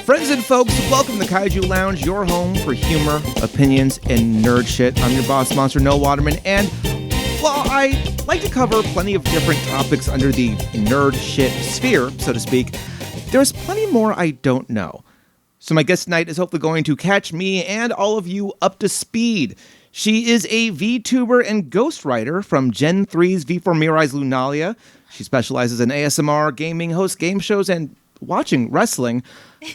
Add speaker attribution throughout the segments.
Speaker 1: Friends and folks, welcome to Kaiju Lounge, your home for humor, opinions, and nerd shit. I'm your boss monster, Noah Waterman, and while I like to cover plenty of different topics under the nerd shit sphere, so to speak, there's plenty more I don't know. So my guest tonight is hopefully going to catch me and all of you up to speed. She is a VTuber and ghostwriter from Gen 3's V4Mirai's Lunalia. She specializes in ASMR, gaming, hosts game shows, and watching wrestling.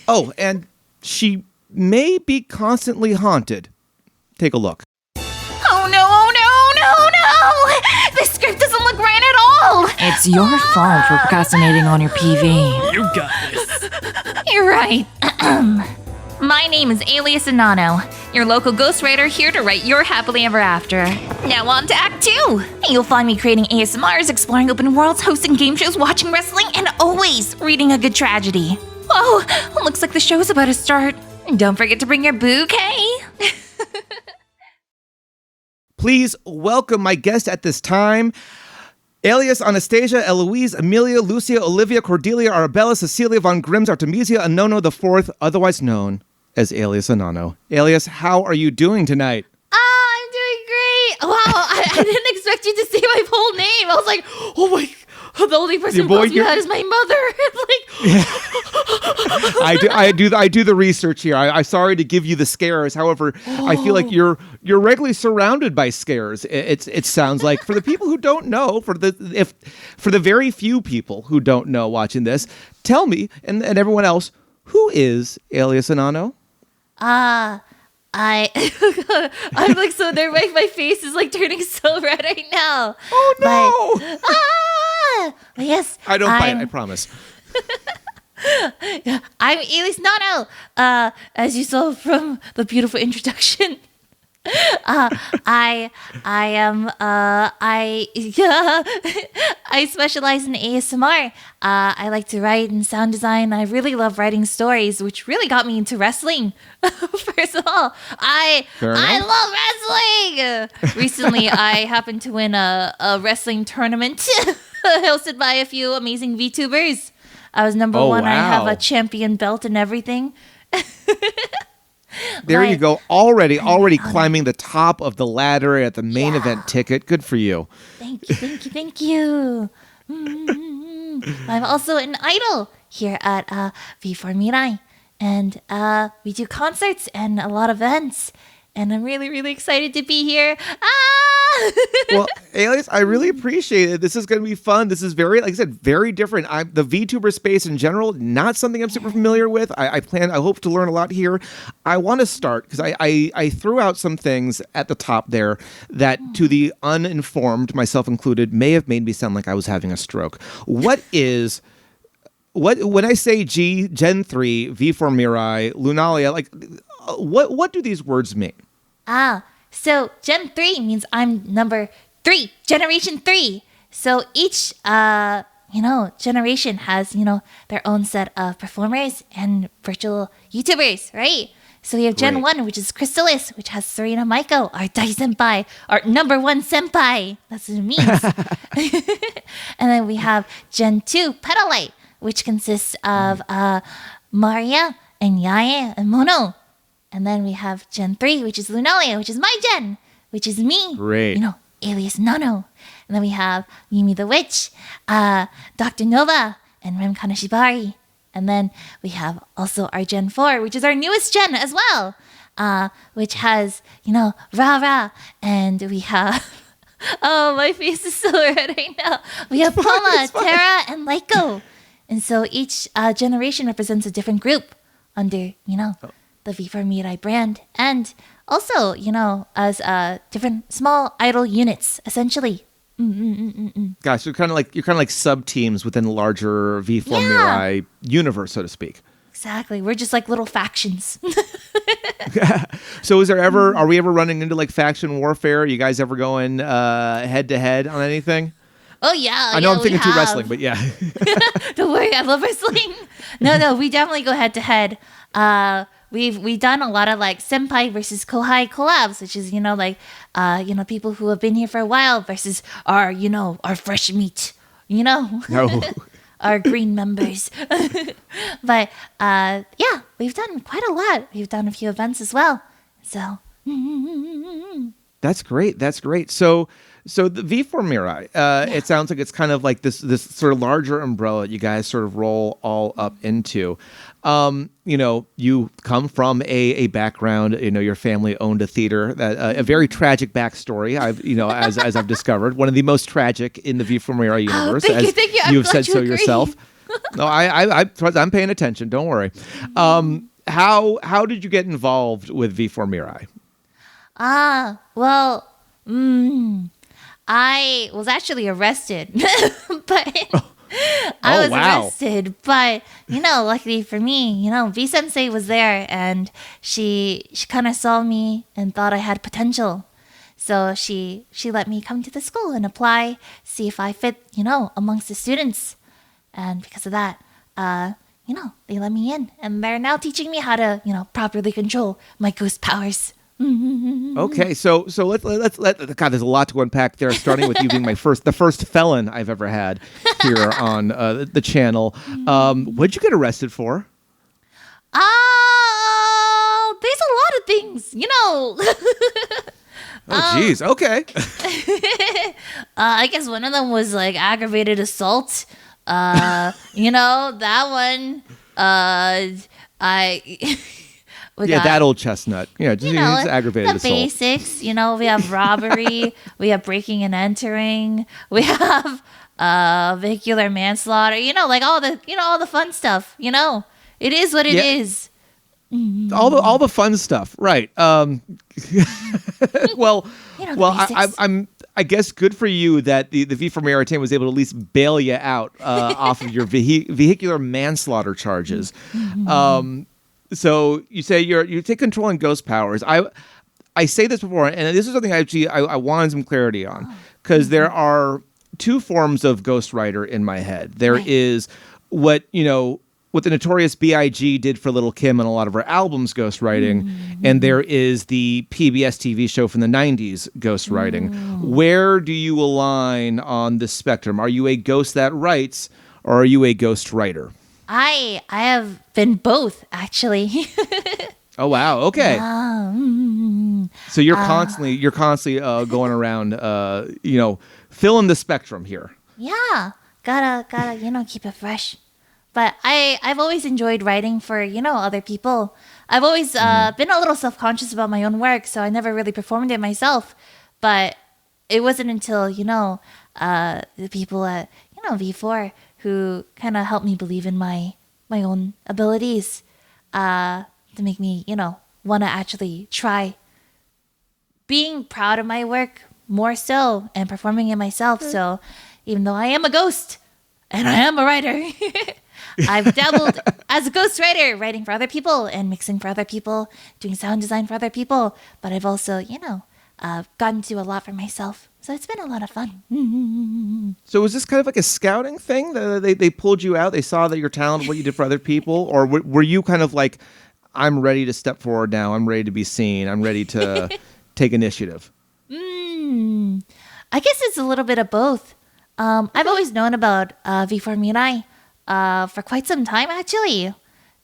Speaker 1: Oh, and she may be constantly haunted. Take a look.
Speaker 2: Oh no, oh no! This script doesn't look right at all!
Speaker 3: It's your fault for procrastinating on your PV.
Speaker 4: You got this.
Speaker 2: You're right. My name is Alias Anono, your local ghostwriter here to write your happily ever after. Now on to Act 2. You'll find me creating ASMRs, exploring open worlds, hosting game shows, watching wrestling, and always reading a good tragedy. Oh, looks like the show's about to start. Don't forget to bring your bouquet.
Speaker 1: Please welcome my guest at this time, alias Anastasia, Eloise, Amelia, Lucia, Olivia, Cordelia, Arabella, Cecilia, Von Grimm's, Artemisia, Anono IV, otherwise known as Alias Anono. Alias, how are you doing tonight?
Speaker 2: I'm doing great. Wow, I didn't expect you to say my whole name. I was like, oh my, the only person who calls me that is my mother.
Speaker 1: I do the research here. I'm sorry to give you the scares. However, I feel like you're regularly surrounded by scares. It sounds like, for the people who don't know, for the very few people who don't know watching this, tell me and everyone else, who is Alias Anono?
Speaker 2: I'm like so nervous. My face is like turning so red right now.
Speaker 1: Oh no!
Speaker 2: But yes,
Speaker 1: I don't bite. I promise.
Speaker 2: I'm Alias Anono. As you saw from the beautiful introduction, I specialize in ASMR. I like to write and sound design. I really love writing stories, which really got me into wrestling. First of all, I love wrestling. Recently, I happened to win a wrestling tournament hosted by a few amazing VTubers. I was number one. Wow. I have a champion belt and everything.
Speaker 1: There you go. Already climbing the top of the ladder at the main event ticket. Good for you.
Speaker 2: Thank you. I'm also an idol here at V4Mirai. And we do concerts and a lot of events. And I'm really, really excited to be here.
Speaker 1: Well, Alias, I really appreciate it. This is going to be fun. This is very, like I said, very different. The VTuber space in general, not something I'm super familiar with. I hope to learn a lot here. I want to start because I threw out some things at the top there that, to the uninformed, myself included, may have made me sound like I was having a stroke. When I say Gen 3, V4Mirai, Lunalia, like, what do these words mean?
Speaker 2: So Gen 3 means I'm number 3, Generation 3. So each, generation has, their own set of performers and virtual YouTubers, right? So we have Gen 1, which is Chrysalis, which has Serena Maiko, our Dai Senpai, our number 1 senpai. That's what it means. And then we have Gen 2, Petalite, which consists of Maria and Yae and Mono. And then we have Gen 3, which is Lunalia, which is my gen, which is me.
Speaker 1: Great.
Speaker 2: Alias Nono. And then we have Mimi the Witch, Dr. Nova, and Rem Kaneshibari. And then we have also our Gen 4, which is our newest gen as well, which has, Ra-Ra. And we have, oh, my face is so red right now. We have Poma, Terra, and Laiko. And so each generation represents a different group under, the V4Mirai brand, and also, as different small idol units, essentially.
Speaker 1: Gosh, you're kind of like sub teams within the larger V4Mirai universe, so to speak.
Speaker 2: Exactly, we're just like little factions.
Speaker 1: So, are we ever running into like faction warfare? You guys ever going head to head on anything?
Speaker 2: Oh yeah,
Speaker 1: I know I'm thinking too wrestling, but yeah.
Speaker 2: Don't worry, I love wrestling. No, we definitely go head to head. We've done a lot of like senpai versus kohai collabs, which is people who have been here for a while versus our fresh meat,
Speaker 1: No.
Speaker 2: our green members. But yeah, we've done quite a lot. We've done a few events as well. So
Speaker 1: That's great. That's great. So the V4 Mirai, it sounds like it's kind of like this sort of larger umbrella you guys sort of roll all up into. You come from a background, your family owned a theater, that a very tragic backstory. As I've discovered, one of the most tragic in the V4 Mirai universe.
Speaker 2: Thank you.
Speaker 1: You've said so yourself. No, I'm paying attention. Don't worry. How did you get involved with V4 Mirai?
Speaker 2: Well, I was actually arrested, but I was arrested. But luckily for me, V Sensei was there, and she kind of saw me and thought I had potential, so she let me come to the school and apply, see if I fit, amongst the students, and because of that, they let me in, and they're now teaching me how to, properly control my ghost powers.
Speaker 1: Okay, so let's God, there's a lot to unpack there. Starting with you being the first felon I've ever had here on the channel. What'd you get arrested for?
Speaker 2: There's a lot of things,
Speaker 1: Oh, geez. Okay.
Speaker 2: I guess one of them was like aggravated assault. That one.
Speaker 1: That old chestnut. Yeah, just aggravated
Speaker 2: the
Speaker 1: assault.
Speaker 2: Basics. We have robbery. We have breaking and entering. We have vehicular manslaughter. All the fun stuff. It is what it is.
Speaker 1: All the fun stuff, right? I guess good for you that the V4 Mirai team was able to at least bail you out off of your vehicular manslaughter charges. So you say you take control in ghost powers. I say this before, and this is something I wanted some clarity on, because there are two forms of ghostwriter in my head. There is what the notorious B.I.G. did for Little Kim and a lot of her albums ghostwriting, and there is the PBS TV show from the 90s ghostwriting. Where do you align on the spectrum? Are you a ghost that writes, or are you a ghostwriter?
Speaker 2: I have been both, actually.
Speaker 1: Oh wow! Okay. So you're constantly going around, filling the spectrum here.
Speaker 2: Yeah, gotta keep it fresh. But I've always enjoyed writing for other people. I've always been a little self-conscious about my own work, so I never really performed it myself. But it wasn't until the people at V4 who kind of helped me believe in my own abilities, to make me want to actually try being proud of my work more so, and performing it myself. So even though I am a ghost and I am a writer, I've dabbled as a ghostwriter, writing for other people and mixing for other people, doing sound design for other people. But I've also gotten to a lot for myself. So it's been a lot of fun.
Speaker 1: So was this kind of like a scouting thing? They pulled you out, they saw that your talent, what you did for other people? Or were you kind of like, I'm ready to step forward now, I'm ready to be seen, I'm ready to take initiative?
Speaker 2: I guess it's a little bit of both. I've always known about V4 Mirai for quite some time, actually.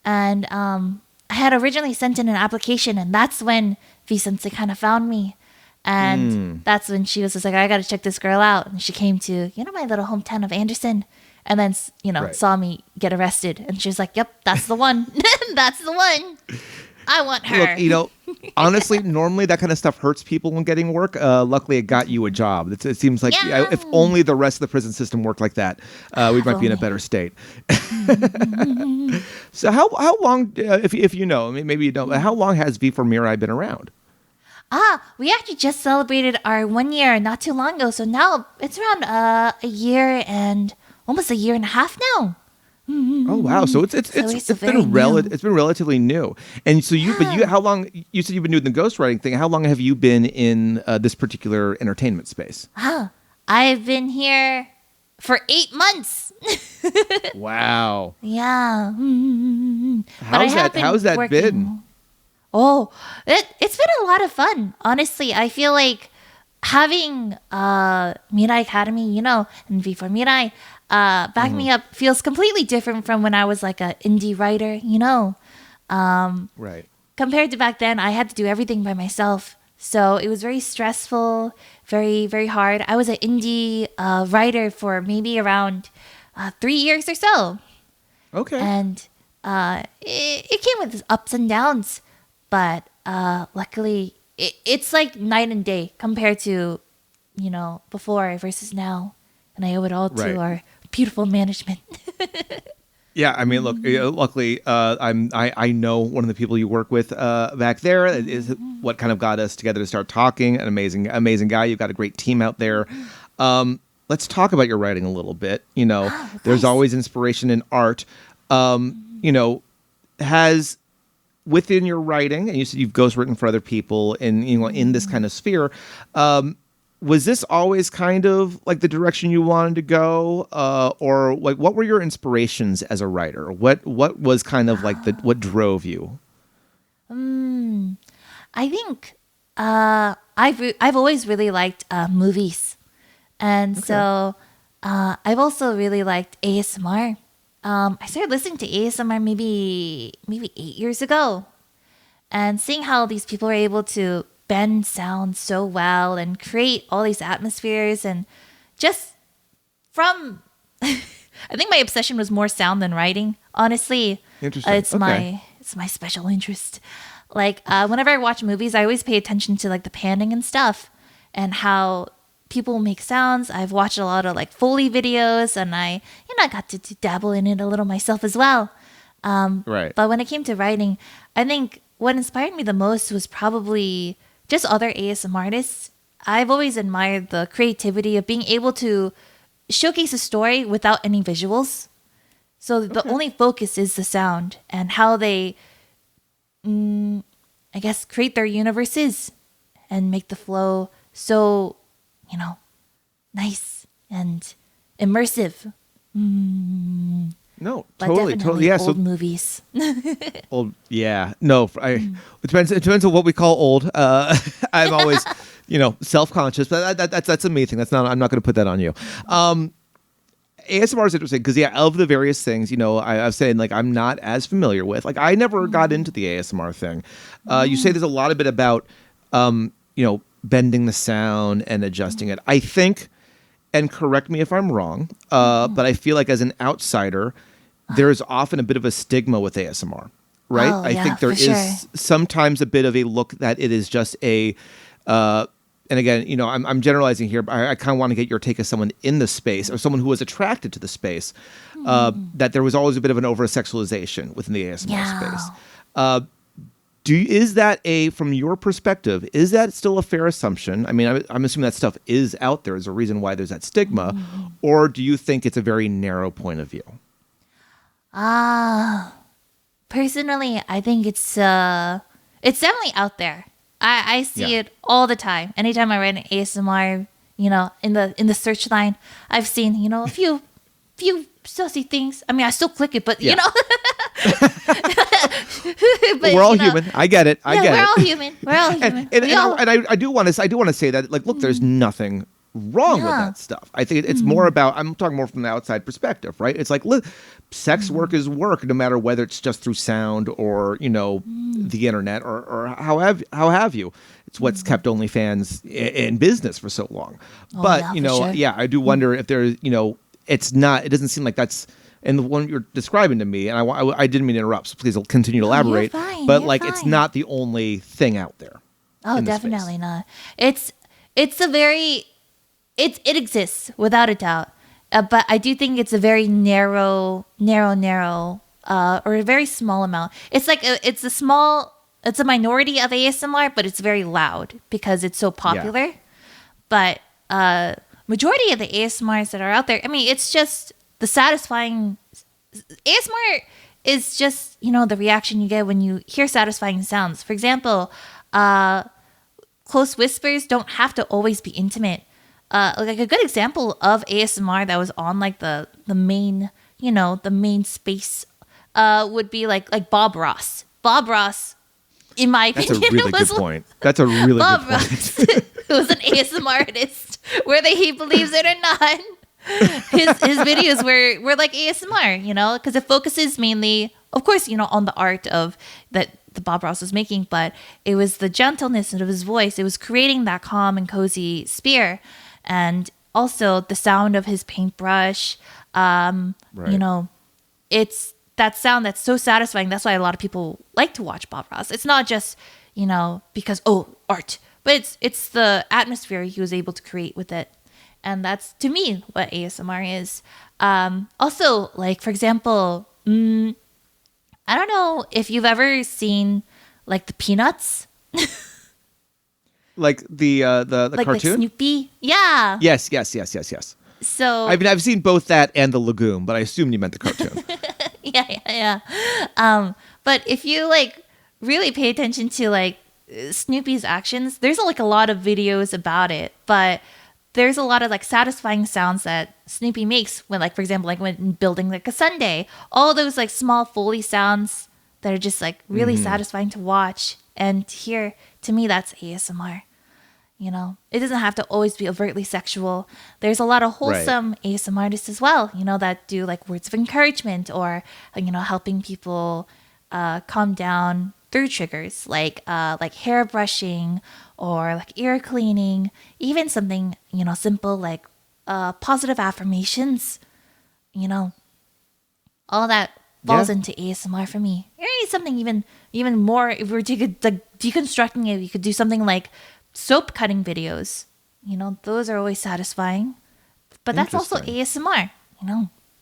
Speaker 2: And I had originally sent in an application, and that's when V Sensei kind of found me. And that's when she was just like, I got to check this girl out. And she came to, my little hometown of Anderson, and then, saw me get arrested. And she was like, yep, that's the one. That's the one. I want her.
Speaker 1: Look, honestly, normally that kind of stuff hurts people when getting work. Luckily, it got you a job. It seems like if only the rest of the prison system worked like that, we might be in a better state. So how long, if you know, maybe you don't, how long has V4 Mirai been around?
Speaker 2: We actually just celebrated our 1 year not too long ago. So now it's around a year and almost a year and a half now.
Speaker 1: Oh wow! So it's been relatively new. And so how long? You said you've been doing the ghostwriting thing. How long have you been in this particular entertainment space?
Speaker 2: I've been here for 8 months.
Speaker 1: Wow.
Speaker 2: Yeah.
Speaker 1: How's that been?
Speaker 2: Oh, it's been a lot of fun. Honestly, I feel like having Mirai Academy, and V4 Mirai, Back Me Up feels completely different from when I was like an indie writer,
Speaker 1: Right.
Speaker 2: Compared to back then, I had to do everything by myself. So it was very stressful, very, very hard. I was an indie writer for maybe around 3 years or so.
Speaker 1: Okay.
Speaker 2: And it came with ups and downs. But luckily, it's like night and day compared to, before versus now. And I owe it all to our beautiful management.
Speaker 1: Yeah, I mean, look. Luckily, I know one of the people you work with back there is what kind of got us together to start talking. An amazing guy. You've got a great team out there. Let's talk about your writing a little bit. There's always inspiration in art. Has within your writing, and you said you've ghostwritten for other people, and in this kind of sphere. Was this always kind of like the direction you wanted to go, or like what were your inspirations as a writer? What was kind of like what drove you?
Speaker 2: I think I've always really liked movies, and so I've also really liked ASMR. I started listening to ASMR maybe 8 years ago, and seeing how these people are able to bend sound so well and create all these atmospheres, and just from I think my obsession was more sound than writing, honestly.
Speaker 1: Interesting.
Speaker 2: It's my special interest. Like whenever I watch movies, I always pay attention to like the panning and stuff and how people make sounds. I've watched a lot of like Foley videos, and I got to dabble in it a little myself as well.
Speaker 1: Right.
Speaker 2: But when it came to writing, I think what inspired me the most was probably just other ASMR artists. I've always admired the creativity of being able to showcase a story without any visuals. So the only focus is the sound and how they, I guess, create their universes and make the flow so, nice and immersive.
Speaker 1: No,
Speaker 2: But
Speaker 1: totally.
Speaker 2: definitely
Speaker 1: Yeah.
Speaker 2: old movies.
Speaker 1: Old. Yeah. No. It depends on what we call old. I'm always, self-conscious, but that's a me thing. I'm not going to put that on you. ASMR is interesting because of the various things, I was saying like I'm not as familiar with. Like I never got into the ASMR thing. You say there's a lot of bit about, bending the sound and adjusting it. I think, and correct me if I'm wrong, but I feel like as an outsider, there is often a bit of a stigma with ASMR, right?
Speaker 2: Oh,
Speaker 1: I
Speaker 2: yeah,
Speaker 1: think there
Speaker 2: for
Speaker 1: is
Speaker 2: sure.
Speaker 1: sometimes a bit of a look that it is just a, and again, I'm generalizing here, but I kind of want to get your take as someone in the space or someone who was attracted to the space, that there was always a bit of an over-sexualization within the ASMR space. Is that from your perspective, is that still a fair assumption? I mean, I'm assuming that stuff is out there as a reason why there's that stigma, or do you think it's a very narrow point of view?
Speaker 2: Personally, I think it's definitely out there. I see it all the time. Anytime I write an ASMR, in the search line, I've seen, a few saucy things. I mean, I still click it, but but,
Speaker 1: we're all human. I get it.
Speaker 2: We're all human. We're all human.
Speaker 1: And I do want to say that, like, look, there's nothing wrong with that stuff. I think it's more about, I'm talking more from the outside perspective, right? It's like, look, sex work is work, no matter whether it's just through sound or, the internet or how have you. It's what's kept OnlyFans in business for so long. But,
Speaker 2: sure.
Speaker 1: I do wonder if there's, it doesn't seem like that's, and the one you're describing to me, and I didn't mean to interrupt, so please continue to elaborate. But like, it's not the only thing out there.
Speaker 2: Oh, definitely not. It's a very, it exists without a doubt. But I do think it's a very narrow, or a very small amount. It's like it's a minority of ASMR, but it's very loud because it's so popular. Yeah. But majority of the ASMRs that are out there, I mean, it's just the satisfying. ASMR is just, the reaction you get when you hear satisfying sounds. For example, close whispers don't have to always be intimate. Like a good example of ASMR that was on like the main, the main space would be like Bob Ross. Bob Ross, in my opinion,
Speaker 1: that's a really good point. That's a really
Speaker 2: Bob
Speaker 1: good point.
Speaker 2: Ross, who was an ASMR artist, whether he believes it or not. his videos were like ASMR, because it focuses mainly, of course, on the art of that the Bob Ross was making, but it was the gentleness of his voice. It was creating that calm and cozy sphere, and also the sound of his paintbrush. It's that sound that's so satisfying. That's why a lot of people like to watch Bob Ross. It's not just because art, but it's the atmosphere he was able to create with it. And that's, to me, what ASMR is. Also, like, for example, I don't know if you've ever seen, like, the Peanuts.
Speaker 1: Like the
Speaker 2: like,
Speaker 1: cartoon?
Speaker 2: Like Snoopy? Yeah.
Speaker 1: Yes.
Speaker 2: So...
Speaker 1: I've seen both that and the Lagoon, but I assumed you meant the cartoon.
Speaker 2: Yeah. But if you, like, really pay attention to, like, Snoopy's actions, there's, like, a lot of videos about it, but... There's a lot of like satisfying sounds that Snoopy makes when, like, for example, like when building like a sundae, all those like small Foley sounds that are just like really satisfying to watch and hear. To me, that's ASMR. It doesn't have to always be overtly sexual. There's a lot of wholesome ASMR artists as well, that do like words of encouragement or, helping people calm down through triggers like hair brushing or like ear cleaning, even something, simple like positive affirmations, all that falls into ASMR for me. Maybe something even more, if we were to like deconstructing it, we could do something like soap cutting videos. Those are always satisfying. But that's also ASMR,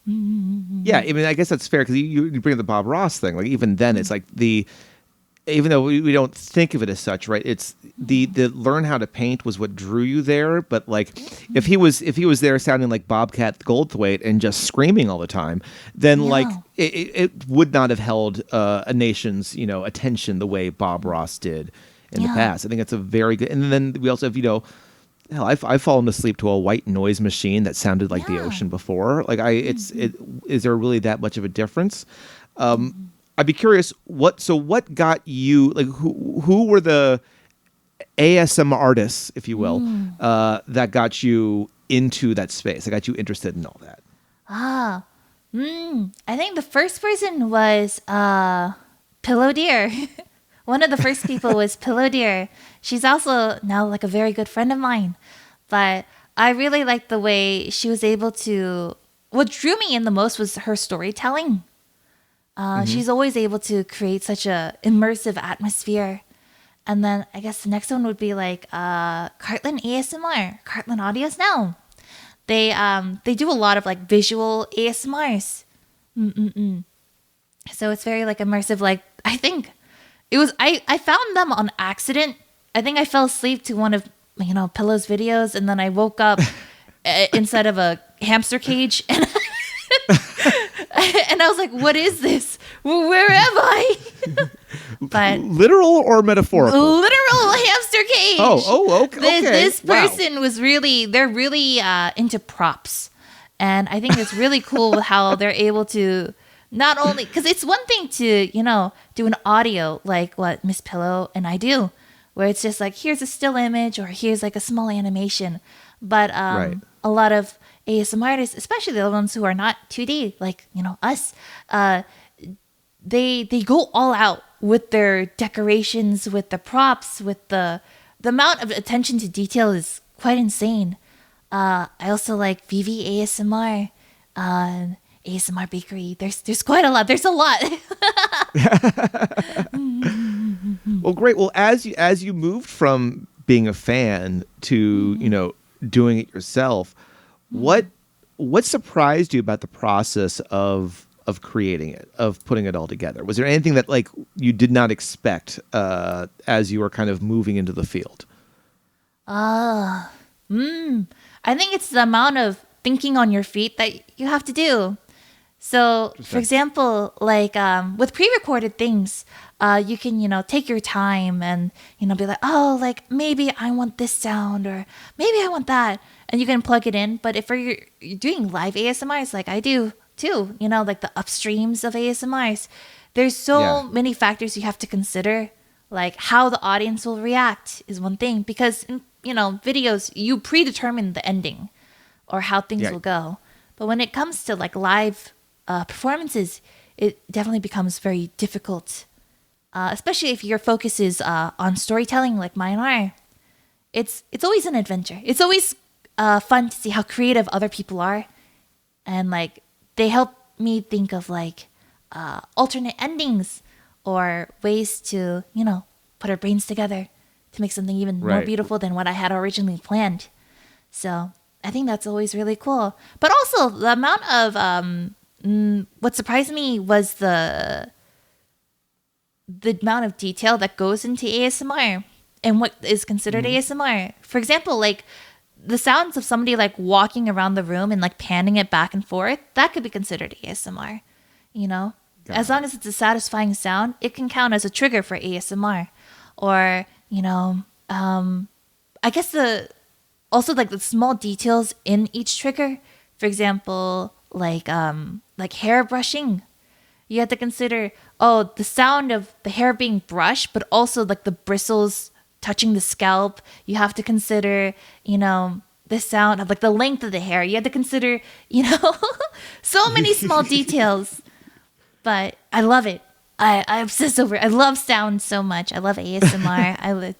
Speaker 1: Yeah, I mean, I guess that's fair because you bring up the Bob Ross thing. Like, even then, it's like even though we don't think of it as such, right? It's the learn how to paint was what drew you there. But like, if he was there sounding like Bobcat Goldthwait and just screaming all the time, then like it would not have held a nation's attention the way Bob Ross did in the past. I think it's a very good. And then we also have hell, I've fallen asleep to a white noise machine that sounded like the ocean before. Like is there really that much of a difference? I'd be curious what got you, like, who were the ASMR artists, if you will, that got you into that space, that got you interested in all that?
Speaker 2: I think the first person was Pillow Deer. One of the first people was Pillow Deer. She's also now like a very good friend of mine. But I really liked the way she was able to... What drew me in the most was her storytelling. She's always able to create such a immersive atmosphere. And then I guess the next one would be like Cartland ASMR, Cartland Audios Now. They do a lot of like visual ASMRs. So it's very like immersive. Like, I think it was I found them on accident. I think I fell asleep to one of Pillow's videos, and then I woke up inside of a hamster cage, and and I was like, "What is this? Where am I?" But
Speaker 1: literal or metaphorical?
Speaker 2: Literal hamster cage.
Speaker 1: Oh, okay.
Speaker 2: This person was they're really into props, and I think it's really cool how they're able to not only, because it's one thing to do an audio like what Miss Pillow and I do, where it's just like, here's a still image or here's like a small animation, but a lot of ASMR artists, especially the ones who are not 2D, like us, they go all out with their decorations, with the props, with the amount of attention to detail is quite insane. I also like VV ASMR, ASMR Bakery. There's quite a lot. There's a lot.
Speaker 1: Well, great. Well, as you moved from being a fan to doing it yourself, what surprised you about the process of creating it, of putting it all together? Was there anything that like you did not expect as you were kind of moving into the field?
Speaker 2: I think it's the amount of thinking on your feet that you have to do. So, for example, like with pre-recorded things, you can, take your time and, be like, oh, like maybe I want this sound or maybe I want that. And you can plug it in. But if you're doing live ASMRs like I do too, like the upstreams of ASMRs, there's so many factors you have to consider. Like how the audience will react is one thing, because, videos, you predetermine the ending. or how things will go. But when it comes to like live performances, it definitely becomes very difficult, especially if your focus is on storytelling like mine are. It's always an adventure. It's always fun to see how creative other people are, and like they help me think of like alternate endings or ways to put our brains together to make something even more beautiful than what I had originally planned. So I think that's always really cool. But also the amount of what surprised me was the amount of detail that goes into ASMR and what is considered ASMR. For example, like the sounds of somebody like walking around the room and like panning it back and forth, that could be considered ASMR. As long as it's a satisfying sound, it can count as a trigger for ASMR. Or I guess also like the small details in each trigger. For example, like hair brushing. You have to consider the sound of the hair being brushed, but also like the bristles touching the scalp. You have to consider the sound of like the length of the hair. You have to consider so many small details. But I love it. I obsess over it. I love sound so much. I love ASMR.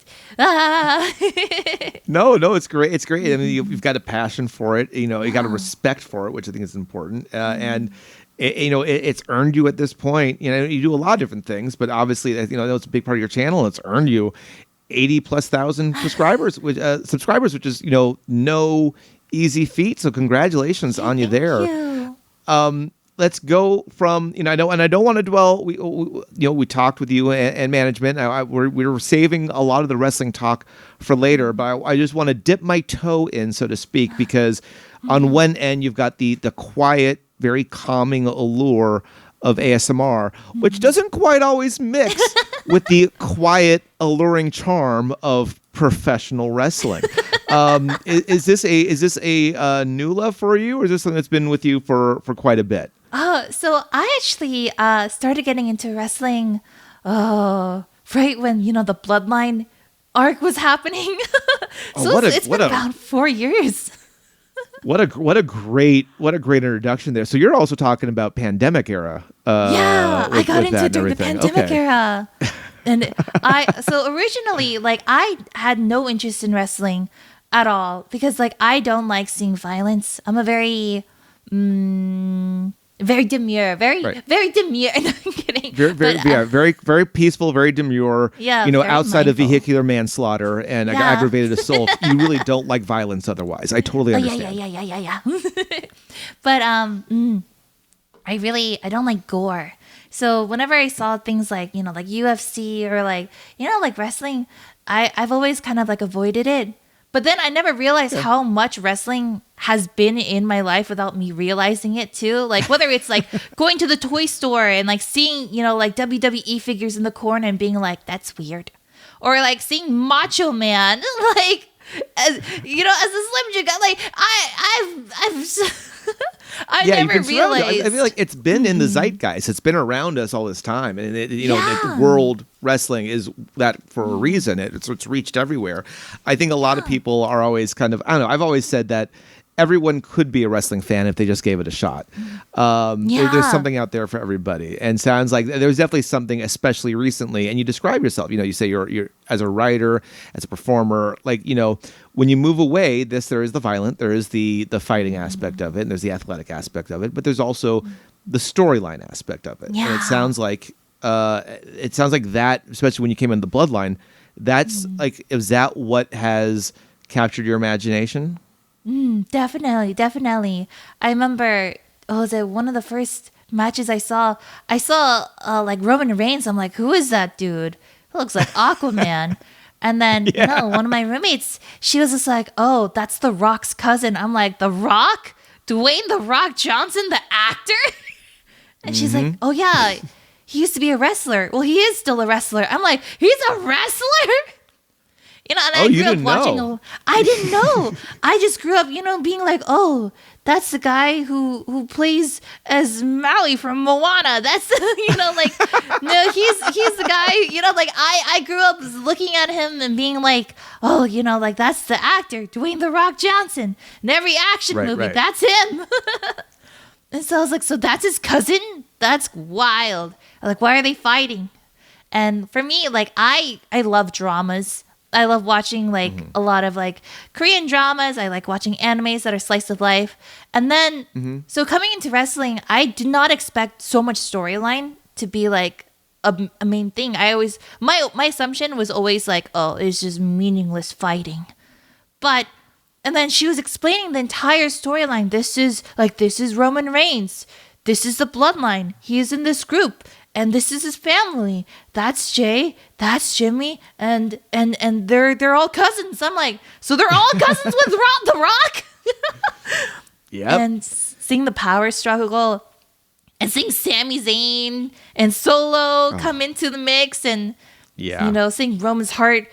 Speaker 1: No, it's great. It's great. I mean, you've got a passion for it. You got a respect for it, which I think is important. And it's earned you at this point. You do a lot of different things, but obviously, that's a big part of your channel. It's earned you 80,000+ subscribers, which is no easy feat. So congratulations on you there.
Speaker 2: Thank you.
Speaker 1: Let's go from I don't want to dwell. We talked with you and management. We were saving a lot of the wrestling talk for later, but I just want to dip my toe in, so to speak, because on one end you've got the quiet, very calming allure of ASMR, which doesn't quite always mix with the quiet, alluring charm of professional wrestling. Is this a new love for you, or is this something that's been with you for quite a bit?
Speaker 2: So I actually started getting into wrestling right when the Bloodline arc was happening. It's been about 4 years.
Speaker 1: What a great introduction there. So you're also talking about pandemic era.
Speaker 2: I got into it during the pandemic era. And so originally, like, I had no interest in wrestling at all because, like, I don't like seeing violence. I'm a very demure, very demure. No, I'm kidding. Very peaceful, very demure. Yeah,
Speaker 1: outside
Speaker 2: mindful.
Speaker 1: of vehicular manslaughter and aggravated assault, you really don't like violence. Otherwise, I totally understand.
Speaker 2: Yeah. But I don't like gore. So whenever I saw things like like UFC or like like wrestling, I've always kind of like avoided it. But then I never realized how much wrestling has been in my life without me realizing it too. Like whether it's like going to the toy store and like seeing, like WWE figures in the corner and being like, that's weird. Or like seeing Macho Man, like, as a Slim Jim guy, like I never realized.
Speaker 1: I feel like it's been in the zeitgeist. It's been around us all this time, and the world wrestling is that for a reason. It's reached everywhere. I think a lot of people are always kind of, I don't know. I've always said that everyone could be a wrestling fan if they just gave it a shot. There's something out there for everybody, and sounds like there's definitely something, especially recently. And you describe yourself. You say you're as a writer, as a performer. Like when you move away, there is the violent, there is the fighting aspect of it, and there's the athletic aspect of it, but there's also the storyline aspect of it. And it sounds like that, especially when you came in the Bloodline. That's like, is that what has captured your imagination?
Speaker 2: Definitely. I remember, was it one of the first matches I saw like Roman Reigns. I'm like, who is that dude? He looks like Aquaman. And then, one of my roommates, she was just like, oh, that's The Rock's cousin. I'm like, The Rock? Dwayne The Rock Johnson, the actor? And she's like, oh yeah, he used to be a wrestler. Well, he is still a wrestler. I'm like, he's a wrestler? You know, and
Speaker 1: Oh,
Speaker 2: I
Speaker 1: you
Speaker 2: grew up
Speaker 1: didn't
Speaker 2: watching.
Speaker 1: know.
Speaker 2: I didn't know. I just grew up, being like, oh, that's the guy who plays as Maui from Moana. That's like, no, he's the guy. I grew up looking at him and being like, oh, like that's the actor, Dwayne the Rock Johnson. In every action movie,
Speaker 1: right.
Speaker 2: that's him. And so I was like, so that's his cousin? That's wild. Like, why are they fighting? And for me, like, I love dramas. I love watching, like, a lot of, like, Korean dramas. I like watching animes that are slice of life. And then, so coming into wrestling, I did not expect so much storyline to be, like, a main thing. My assumption was always, like, oh, it's just meaningless fighting. And then she was explaining the entire storyline. This is Roman Reigns. This is the bloodline. He is in this group. And this is his family. That's Jay. That's Jimmy. And they're all cousins. I'm like, so they're all cousins with The Rock?
Speaker 1: Yep.
Speaker 2: And seeing the power struggle and seeing Sami Zayn and Solo come into the mix and, seeing Roman's heart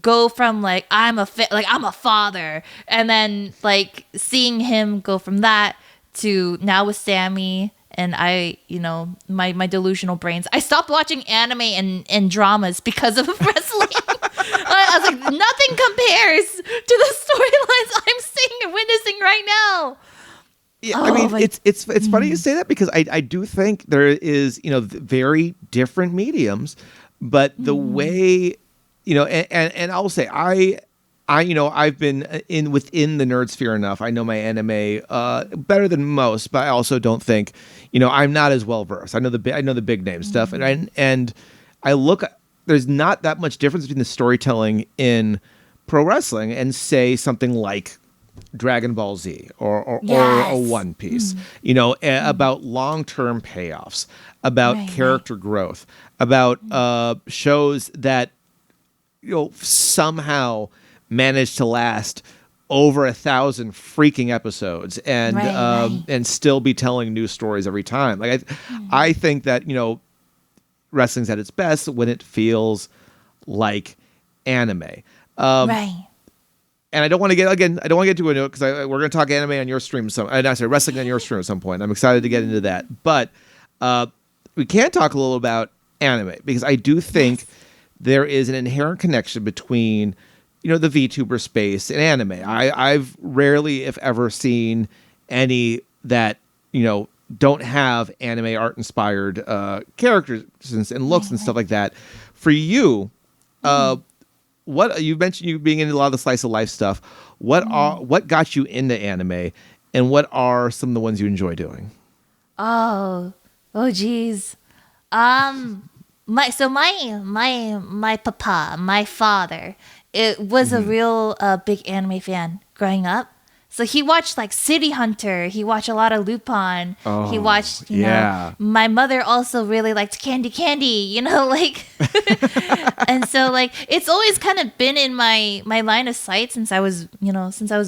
Speaker 2: go from like, I'm a father. And then like seeing him go from that to now with Sammy. And I, my delusional brains. I stopped watching anime and dramas because of wrestling. I was like, nothing compares to the storylines I'm seeing and witnessing right now.
Speaker 1: Yeah, I mean, it's funny you say that because I do think there is, very different mediums, but the way, and I'll say I've been within the nerd sphere enough. I know my anime better than most, but I also don't think, I'm not as well versed. I know the big name stuff, and I look. There's not that much difference between the storytelling in pro wrestling and say something like Dragon Ball Z or a One Piece. About long-term payoffs, about character growth, about shows that somehow managed to last over 1,000 freaking episodes and still be telling new stories every time. Like I think that wrestling's at its best when it feels like anime.
Speaker 2: Right.
Speaker 1: And I don't want to get too into it because we're going to talk anime on your stream. Wrestling on your stream at some point. I'm excited to get into that. But we can talk a little about anime because I do think there is an inherent connection between the VTuber space and anime. I've rarely, if ever, seen any that, don't have anime art inspired characters and looks and stuff like that. For you, what you mentioned you being into a lot of the slice of life stuff. What got you into anime and what are some of the ones you enjoy doing?
Speaker 2: Oh geez. My papa, my father, it was a real big anime fan growing up. So he watched like City Hunter. He watched a lot of Lupin. He watched, my mother also really liked Candy, and so like it's always kind of been in my line of sight since I was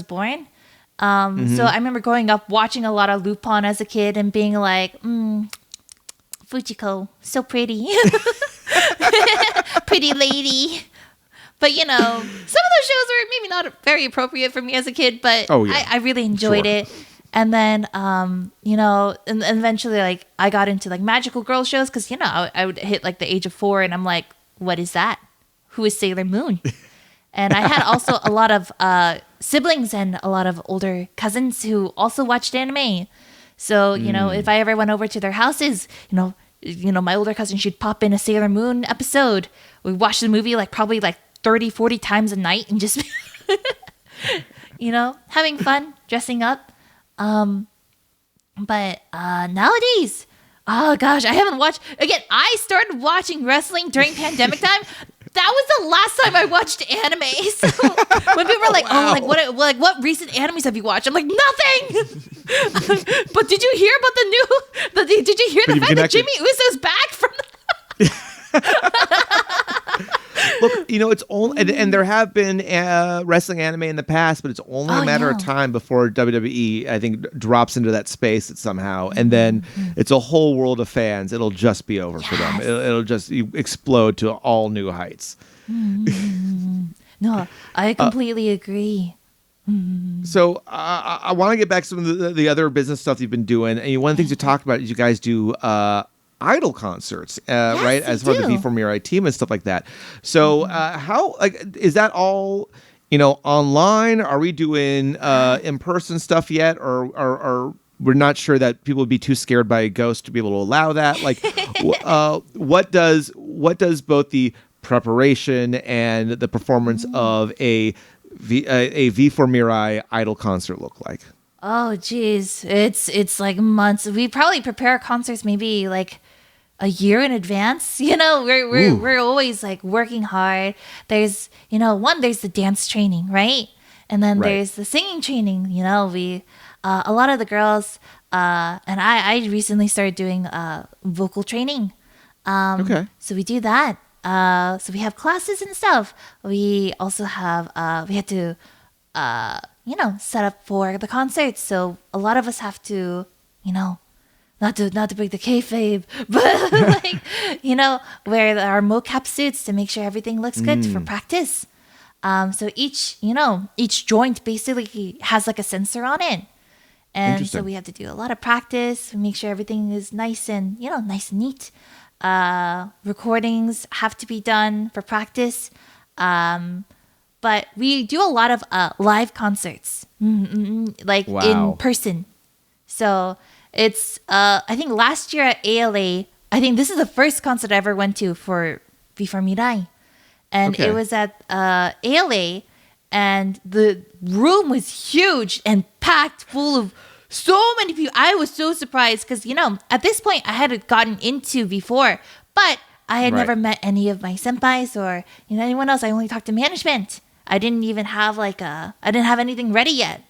Speaker 2: born. So I remember growing up watching a lot of Lupin as a kid and being like, Fujiko, so pretty. Pretty lady. But, some of those shows were maybe not very appropriate for me as a kid, but I really enjoyed it. And then, and eventually, like, I got into, like, magical girl shows because, I would hit, like, the age of 4, and I'm like, what is that? Who is Sailor Moon? And I had also a lot of siblings and a lot of older cousins who also watched anime. So, if I ever went over to their houses, my older cousin, she'd pop in a Sailor Moon episode. We watched the movie probably 30, 40 times a night and just, having fun, dressing up. But nowadays, oh gosh, I haven't watched. Again, I started watching wrestling during pandemic time. That was the last time I watched anime. So when people were what recent animes have you watched? I'm like, nothing. But did you hear about did you hear the fact that Jimmy Uso's back from
Speaker 1: Look, it's only, and there have been wrestling anime in the past, but it's only a matter of time before WWE, I think, drops into that space somehow, and then it's a whole world of fans. It'll just be over for them. It'll just explode to all new heights.
Speaker 2: No, I completely agree.
Speaker 1: So I want to get back to some of the other business stuff you've been doing. And one of the things you talked about is you guys do idol concerts, right? As part of the V4 Mirai team and stuff like that. So how is that all? Online? Are we doing in-person stuff yet, or we're not sure that people would be too scared by a ghost to be able to allow that? Like, what does both the preparation and the performance of a V4 Mirai idol concert look like?
Speaker 2: Oh, geez. It's like months. We probably prepare concerts maybe like a year in advance. We're always like working hard. There's, there's the dance training, right? And then there's the singing training. We, a lot of the girls, and I recently started doing vocal training. So we do that. So we have classes and stuff. We also have, we had to, set up for the concerts. So a lot of us have to, not to break the kayfabe, but wear our mocap suits to make sure everything looks good for practice. So each joint basically has like a sensor on it. And so we have to do a lot of practice, make sure everything is nice and neat. Recordings have to be done for practice. But we do a lot of live concerts, in person. So it's, I think last year at ALA, I think this is the first concert I ever went to for V4 Mirai. And it was at ALA, and the room was huge and packed full of so many people. I was so surprised because, at this point I had gotten into V4, but I had never met any of my senpais or anyone else. I only talked to management. I didn't even have I didn't have anything ready yet.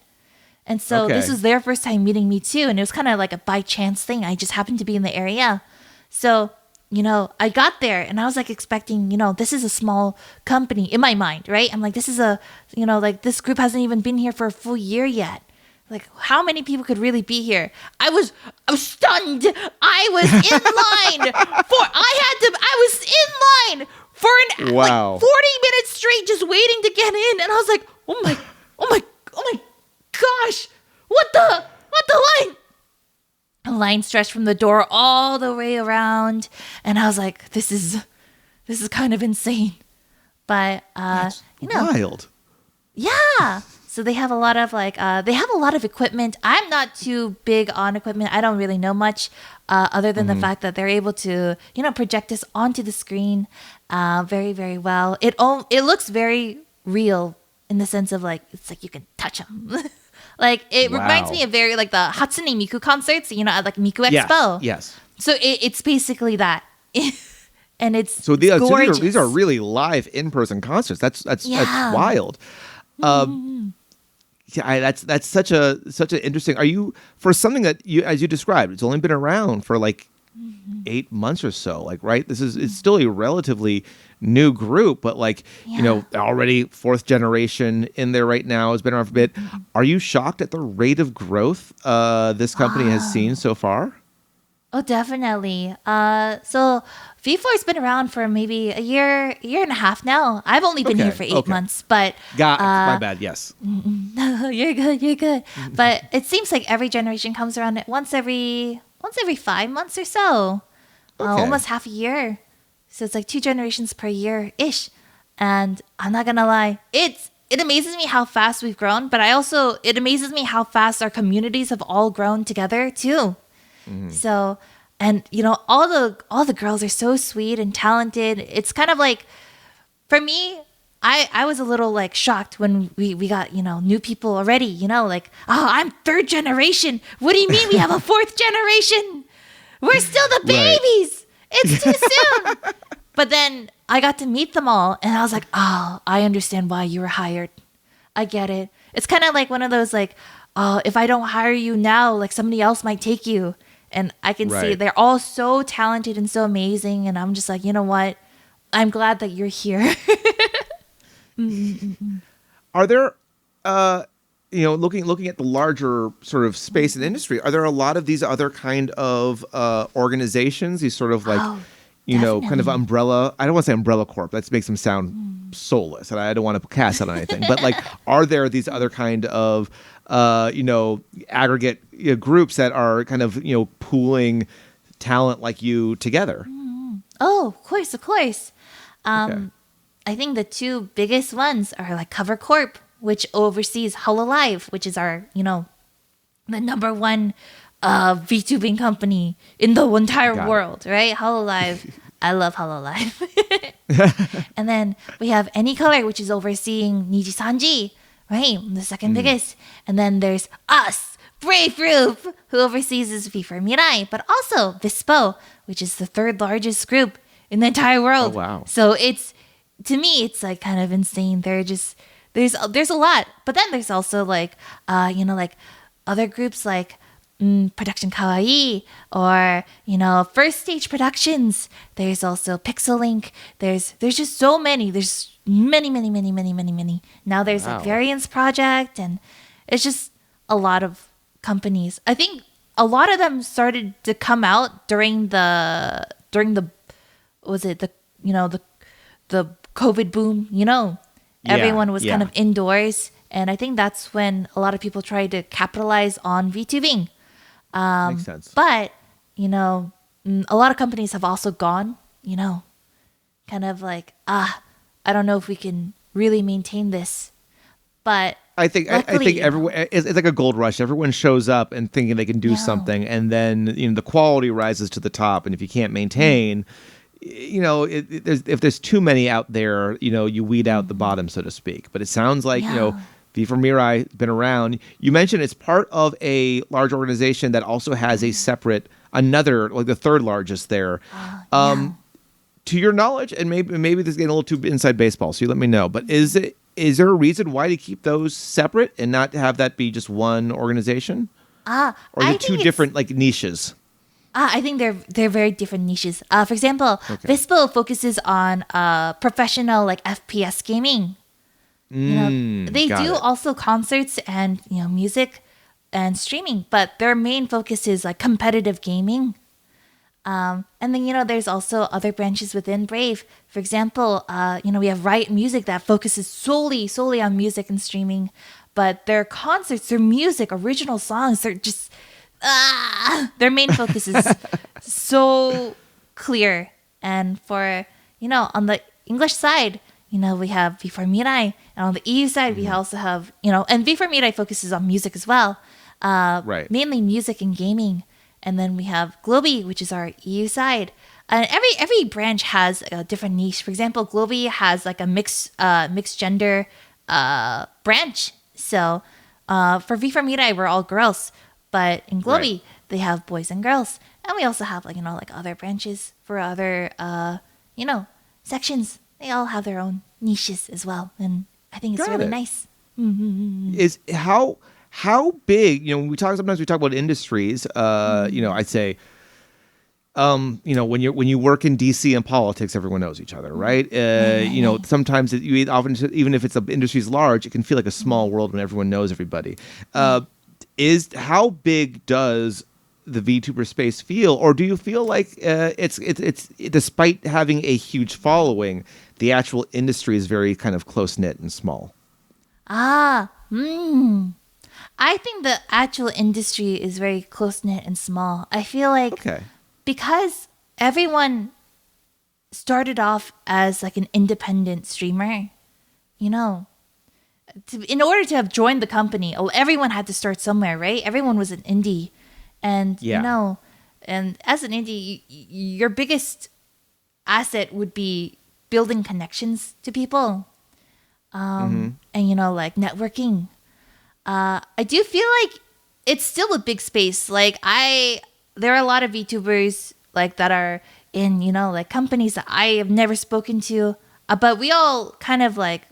Speaker 2: And so this was their first time meeting me too. And it was kind of like a by chance thing. I just happened to be in the area. So, I got there and I was like expecting, this is a small company in my mind, right? I'm like, this is this group hasn't even been here for a full year yet. Like, how many people could really be here? I was stunned. I was in line I was in line for like 40 minutes straight just waiting to get in. And I was like, oh my gosh, what the line? A line stretched from the door all the way around. And I was like, this is kind of insane. But,
Speaker 1: wild.
Speaker 2: Yeah. So they have a lot of equipment. I'm not too big on equipment. I don't really know much other than the fact that they're able to, project this onto the screen very, very well. It looks very real in the sense of it's like you can touch them. It reminds me of very the Hatsune Miku concerts, at Miku Expo.
Speaker 1: Yes.
Speaker 2: So it's basically that. And it's
Speaker 1: so
Speaker 2: gorgeous.
Speaker 1: These are really live in-person concerts. That's wild. That's such an interesting. Are you for something that as you described, it's only been around for 8 months or so, right? It's still a relatively new group, but already fourth generation in there right now, has been around for a bit. Are you shocked at the rate of growth this company has seen so far?
Speaker 2: Oh, definitely. So V4's been around for maybe a year and a half now. I've only been here for 8 months, but
Speaker 1: my bad. Yes.
Speaker 2: You're good. But it seems like every generation comes around once every 5 months or so, almost half a year. So it's 2 generations per year ish. And I'm not gonna lie, it amazes me how fast we've grown, but it amazes me how fast our communities have all grown together too. So, and all the girls are so sweet and talented. It's kind of for me, I was a little shocked when we got, new people already, oh, I'm 3rd generation. What do you mean we have a 4th generation? We're still the babies. Right. It's too soon. But then I got to meet them all and I was like, oh, I understand why you were hired. I get it. It's kind of like one of those if I don't hire you now, somebody else might take you. And I can see they're all so talented and so amazing. And I'm just like, you know what? I'm glad that you're here.
Speaker 1: Are there, looking at the larger sort of space and industry, are there a lot of these other kind of organizations, these sort of kind of umbrella. I don't want to say umbrella corp. That makes them sound soulless, and I don't want to cast that on anything. But like, are there these other kind of, aggregate groups that are kind of, pooling talent like you together?
Speaker 2: Oh, of course.
Speaker 1: Okay.
Speaker 2: I think the two biggest ones are like Cover Corp, which oversees Hololive, which is our, the number one VTubing company in the entire world, right? Hololive. I love Hololive. And then we have Anycolor, which is overseeing Niji Sanji, right? The second biggest. And then there's us, Brave Group, who oversees this VTuber Mirai, but also Vispo, which is the third largest group in the entire world.
Speaker 1: Oh, wow.
Speaker 2: So to me, it's like kind of insane. There's a lot, but then there's also like, like other groups like Production Kawaii or, First Stage Productions. There's also Pixel Link. There's just so many. There's many. Now there's like Variance Project, and it's just a lot of companies. I think a lot of them started to come out during the COVID boom, everyone was kind of indoors. And I think that's when a lot of people tried to capitalize on VTubing.
Speaker 1: Makes sense.
Speaker 2: But, a lot of companies have also gone, kind of like, I don't know if we can really maintain this. But
Speaker 1: I think everyone, it's like a gold rush. Everyone shows up and thinking they can do something, and then the quality rises to the top. And if you can't maintain, if there's too many out there, you weed out the bottom, so to speak. But it sounds like VTuber Mirai been around. You mentioned it's part of a large organization that also has a separate another, like the third largest there. To your knowledge, and maybe this is getting a little too inside baseball, so you let me know. But is there a reason why to keep those separate and not have that be just one organization? Or are they two different like niches?
Speaker 2: I think they're very different niches. For example, Vispo focuses on professional like FPS gaming. They do also concerts and music and streaming, but their main focus is like competitive gaming. And then there's also other branches within Brave. For example, we have Riot Music that focuses solely on music and streaming, but their concerts, their music, original songs, they're just their main focus is so clear. And for on the English side, we have VTuber Mirai, and on the EU side we also have and VTuber Mirai focuses on music as well, mainly music and gaming. And then we have Globi, which is our EU side. And every branch has a different niche. For example, Globi has like a mixed gender branch. So for VTuber Mirai, we're all girls. But in Globi, they have boys and girls. And we also have like other branches for other sections. They all have their own niches as well. And I think it's really nice.
Speaker 1: Is how big, when sometimes we talk about industries, I'd say, when you work in DC and politics, everyone knows each other, right? Sometimes even if it's an industry's large, it can feel like a small world when everyone knows everybody. How big does the VTuber space feel, or do you feel like it's despite having a huge following, the actual industry is very kind of close knit and small?
Speaker 2: I think the actual industry is very close-knit and small. I feel like because everyone started off as like an independent streamer, in order to have joined the company, everyone had to start somewhere, right? Everyone was an indie. And, and as an indie, your biggest asset would be building connections to people. And, like networking. I do feel like it's still a big space. Like there are a lot of VTubers like that are in, like companies that I have never spoken to. But we all kind of like,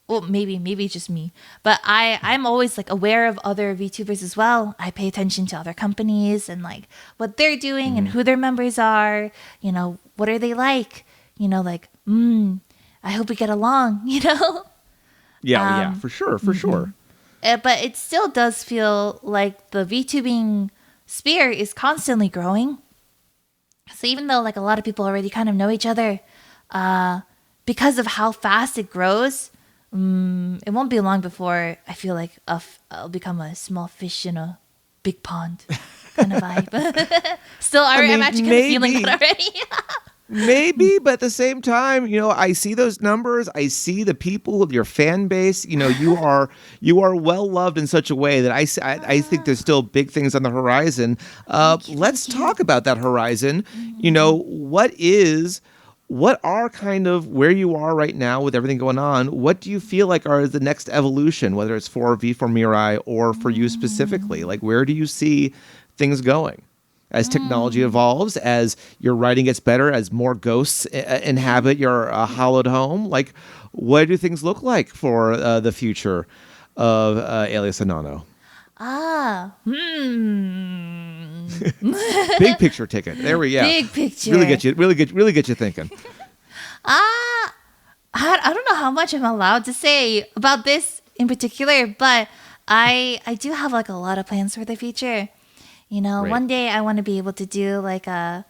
Speaker 2: well, maybe it's just me. But I'm always like aware of other VTubers as well. I pay attention to other companies and like what they're doing and who their members are. What are they like? I hope we get along.
Speaker 1: Yeah, for sure.
Speaker 2: But it still does feel like the VTubing sphere is constantly growing. So even though like a lot of people already kind of know each other, because of how fast it grows, it won't be long before I feel like I'll become a small fish in a big pond kind of vibe. Still, I'm actually kind of feeling that already.
Speaker 1: Maybe, but at the same time, I see those numbers. I see the people, your fan base. You are well loved in such a way that I think there's still big things on the horizon. Let's talk about that horizon. What are kind of where you are right now with everything going on? What do you feel like are the next evolution, whether it's for Mirai or for you specifically? Like, where do you see things going? As technology evolves, as your writing gets better, as more ghosts inhabit your hallowed home, like, what do things look like for the future of Alias Anono? Big picture ticket. There we go.
Speaker 2: Big picture.
Speaker 1: Really get you thinking.
Speaker 2: I don't know how much I'm allowed to say about this in particular, but I do have like a lot of plans for the future.
Speaker 1: Right.
Speaker 2: One day I want to be able to do like a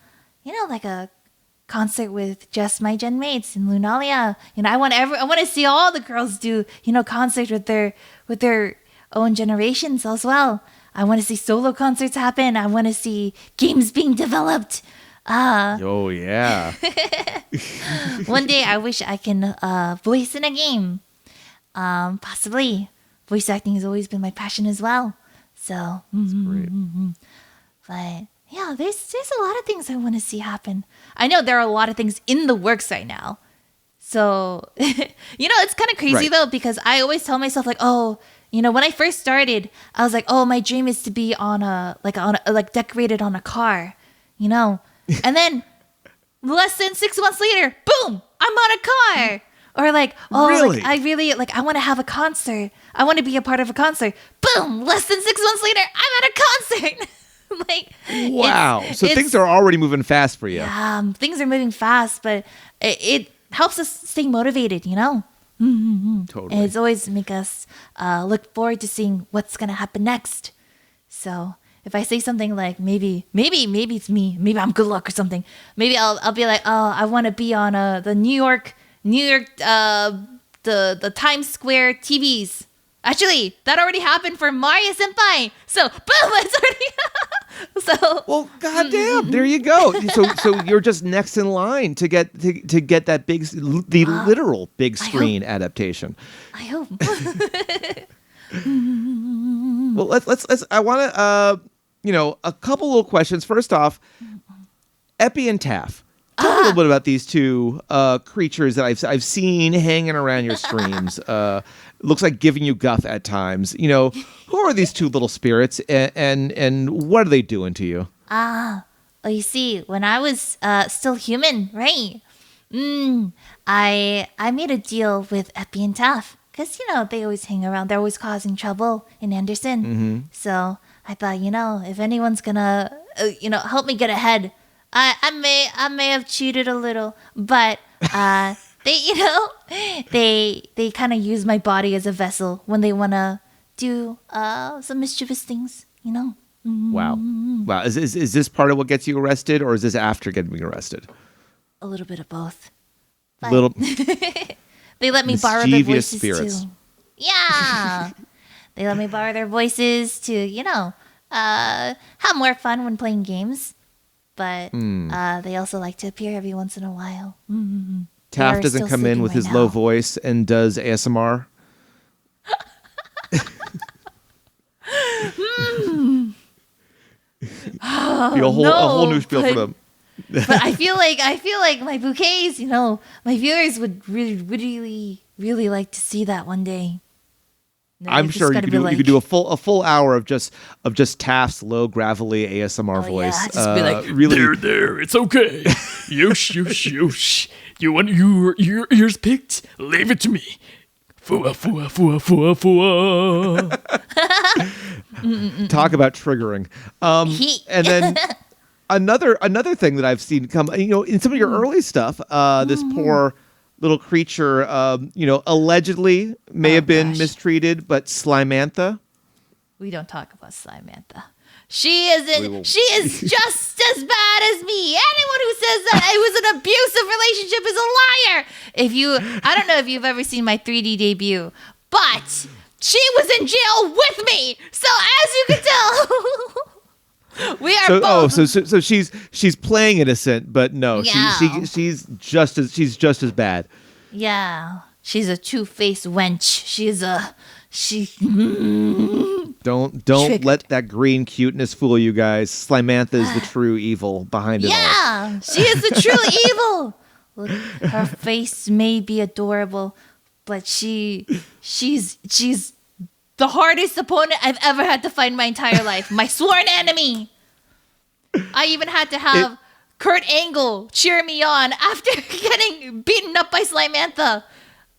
Speaker 2: concert with just my gen mates in Lunalia. I want to see all the girls do, concerts with their own generations as well. I want to see solo concerts happen. I want to see games being developed.
Speaker 1: Oh yeah.
Speaker 2: One day I wish I can voice in a game. Possibly. Voice acting has always been my passion as well. So
Speaker 1: That's great.
Speaker 2: But yeah, there's a lot of things I want to see happen. I know there are a lot of things in the works right now. So it's kind of crazy though, because I always tell myself like, oh, when I first started, I was like, oh, my dream is to be on decorated on a car, and then less than 6 months later, boom, I'm on a car. Or like, oh,
Speaker 1: really?
Speaker 2: I really I want to have a concert. I want to be a part of a concert. Boom, less than 6 months later, I'm at a concert.
Speaker 1: Wow. So things are already moving fast for you.
Speaker 2: Yeah, things are moving fast, but it helps us stay motivated,
Speaker 1: Totally.
Speaker 2: And it's always make us look forward to seeing what's gonna happen next. So if I say something like maybe it's me, maybe I'm good luck or something. Maybe I'll be like, oh, I want to be on the New York the Times Square TVs. Actually, that already happened for Mario Senpai. So boom, it's already.
Speaker 1: Well, goddamn, there you go. So you're just next in line to get that literal big screen adaptation.
Speaker 2: I hope.
Speaker 1: Well, let's. I want to, a couple little questions. First off, Epi and Taff. Tell me a little bit about these two creatures that I've seen hanging around your streams. Looks like giving you guff at times. Who are these two little spirits, and what are they doing to you?
Speaker 2: Well, you see, when I was still human, right? I made a deal with Epi and Taff because they always hang around. They're always causing trouble in Anderson.
Speaker 1: Mm-hmm.
Speaker 2: So I thought, if anyone's gonna help me get ahead. I may have cheated a little, but they kind of use my body as a vessel when they want to do some mischievous things,
Speaker 1: Wow. Is this part of what gets you arrested, or is this after getting arrested?
Speaker 2: A little bit of both. But they let me borrow their
Speaker 1: Mischievous
Speaker 2: voices
Speaker 1: spirits.
Speaker 2: too. Yeah. They let me borrow their voices to, have more fun when playing games. But they also like to appear every once in a while. Mm-hmm.
Speaker 1: Taff doesn't come in with his low voice and does ASMR. A whole new spiel for them.
Speaker 2: But I feel like my bouquets, my viewers would really, really like to see that one day.
Speaker 1: I'm sure you could do a full hour of just Taff's low gravelly ASMR voice.
Speaker 2: Yeah, just be like,
Speaker 1: really,
Speaker 4: there, it's okay. Yosh. You want your ears picked? Leave it to me. Fua.
Speaker 1: Talk about triggering. And then another thing that I've seen come, in some of your early stuff, this poor little creature, allegedly may have been mistreated, but Slimantha.
Speaker 2: We don't talk about Slimantha. She isn't. She is just as bad as me. Anyone who says that it was an abusive relationship is a liar. I don't know if you've ever seen my 3D debut, but she was in jail with me. So as you can tell, we are both.
Speaker 1: So she's playing innocent, but no, she's just as bad.
Speaker 2: Yeah, she's a two-faced wench.
Speaker 1: Don't
Speaker 2: Triggered.
Speaker 1: let that green cuteness fool you guys. Slimantha is the true evil behind it all.
Speaker 2: Yeah, she is the true evil. Look, her face may be adorable, but she's the hardest opponent I've ever had to fight in my entire life. My sworn enemy. I even had to have Kurt Angle cheer me on after getting beaten up by Slimantha.